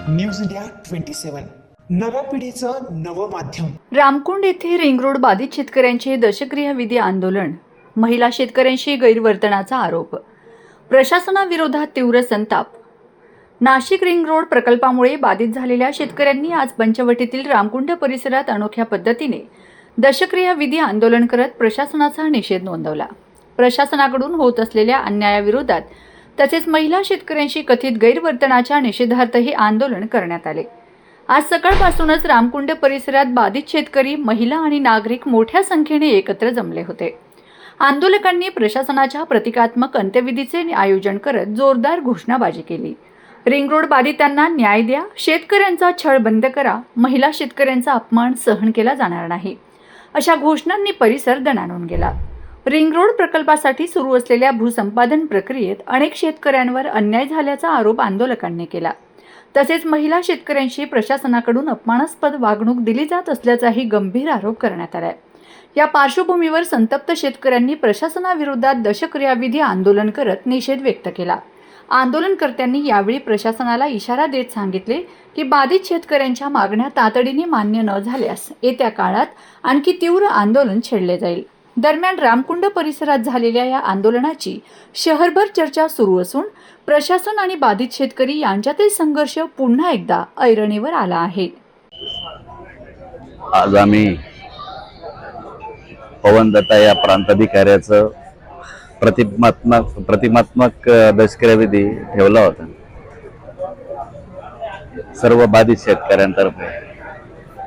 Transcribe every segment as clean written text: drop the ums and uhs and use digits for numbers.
News India 27 नव्या पिढीचं नवं माध्यम। रामकुंड येथे रिंग रोड बाधित शेतकऱ्यांचे दशक्रिया विधी आंदोलन, महिला शेतकऱ्यांशी गैरवर्तनाचा आरोप, प्रशासनाविरोधात तीव्र संताप। नाशिक रिंग रोड प्रकल्पामुळे बाधित झालेल्या शेतकऱ्यांनी आज पंचवटीतील रामकुंड परिसरात अनोख्या पद्धतीने दशक्रिया विधी आंदोलन करत प्रशासनाचा निषेध नोंदवला। प्रशासनाकडून होत असलेल्या अन्यायाविरोधात तसेच महिला शेतकऱ्यांशी कथित गैरवर्तनाच्या निषेधार्थ हे आंदोलन करण्यात आले। आज सकाळपासूनच रामकुंड परिसरात बाधित शेतकरी, महिला आणि नागरिक मोठ्या संख्येने एकत्र जमले होते। आंदोलकांनी प्रशासनाच्या प्रतिकात्मक अंत्यविधीचे आयोजन करत जोरदार घोषणाबाजी केली। रिंग रोड बाधितांना न्याय द्या, शेतकऱ्यांचा छळ बंद करा, महिला शेतकऱ्यांचा अपमान सहन केला जाणार नाही, अशा घोषणांनी परिसर दणाणून गेला। रिंग रोड प्रकल्पासाठी सुरू असलेल्या भूसंपादन प्रक्रियेत अनेक शेतकऱ्यांवर अन्याय झाल्याचा आरोप आंदोलकांनी केला। तसेच महिला शेतकऱ्यांशी प्रशासनाकडून अपमानास्पद वागणूक दिली जात असल्याचाही गंभीर आरोप करण्यात आला। या पार्श्वभूमीवर संतप्त शेतकऱ्यांनी प्रशासनाविरोधात दशक्रियाविधी आंदोलन करत निषेध व्यक्त केला। आंदोलनकर्त्यांनी यावेळी प्रशासनाला इशारा देत सांगितले की बाधित शेतकऱ्यांच्या मागण्या तातडीने मान्य न झाल्यास येत्या काळात आणखी तीव्र आंदोलन छेडले जाईल। दरम्यान रामकुंड परिसरात झालेल्या या आंदोलनाची शहरभर चर्चा सुरू असून प्रशासन आणि बाधित शेतकरी यांच्यातील संघर्ष पुन्हा एकदा ऐरणीवर आला आहे। आज आम्ही पवन दत्ता या प्रांताधिकाऱ्याचं प्रतिमात्मक दशक्रियाविधी ठेवला होता सर्व बाधित शेतकऱ्यांतर्फे।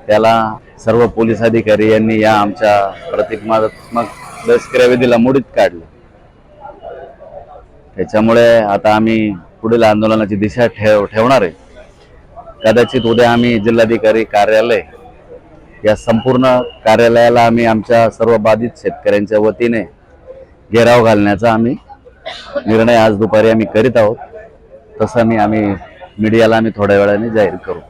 त्याला सर्व पोलीस अधिकारी यांनी या आमच्या प्रतिमात्मक दशक्रियाविधीला मोडीत काढले। त्याच्यामुळे आता आम्ही पुढील आंदोलनाची दिशा ठेवणार आहे। कदाचित उद्या आम्ही जिल्हाधिकारी कार्यालय या संपूर्ण कार्यालयाला आम्ही आमच्या सर्व बाधित शेतकऱ्यांच्या वतीने घेराव घालण्याचा आम्ही निर्णय आज दुपारी आम्ही करीत आहोत। तसं आम्ही मीडियाला आम्ही थोड्या वेळाने जाहीर करू,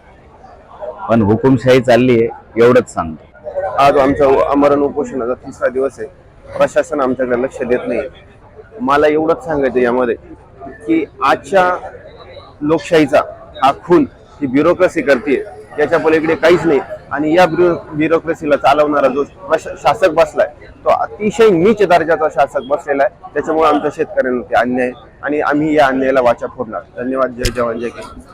पण हुकुमशाही चालली आहे एवढंच सांगतो। आज आमच्या आमरण उपोषणाचा 3रा दिवस आहे। प्रशासन आमच्याकडे लक्ष देत नाही। मला एवढंच सांगायचं यामध्ये की आजच्या लोकशाहीचा हा खून ही ब्युरोक्रेसी करते, त्याच्या पलीकडे काहीच नाही। आणि या ब्युरोक्रेसीला चालवणारा जो शासक बसलाय तो अतिशय नीच दर्जाचा शासक बसलेला आहे। त्याच्यामुळे आमच्या शेतकऱ्यांवरती अन्याय आणि आम्ही या अन्यायाला वाचा फोडणार। धन्यवाद। जय जवान जय किसान।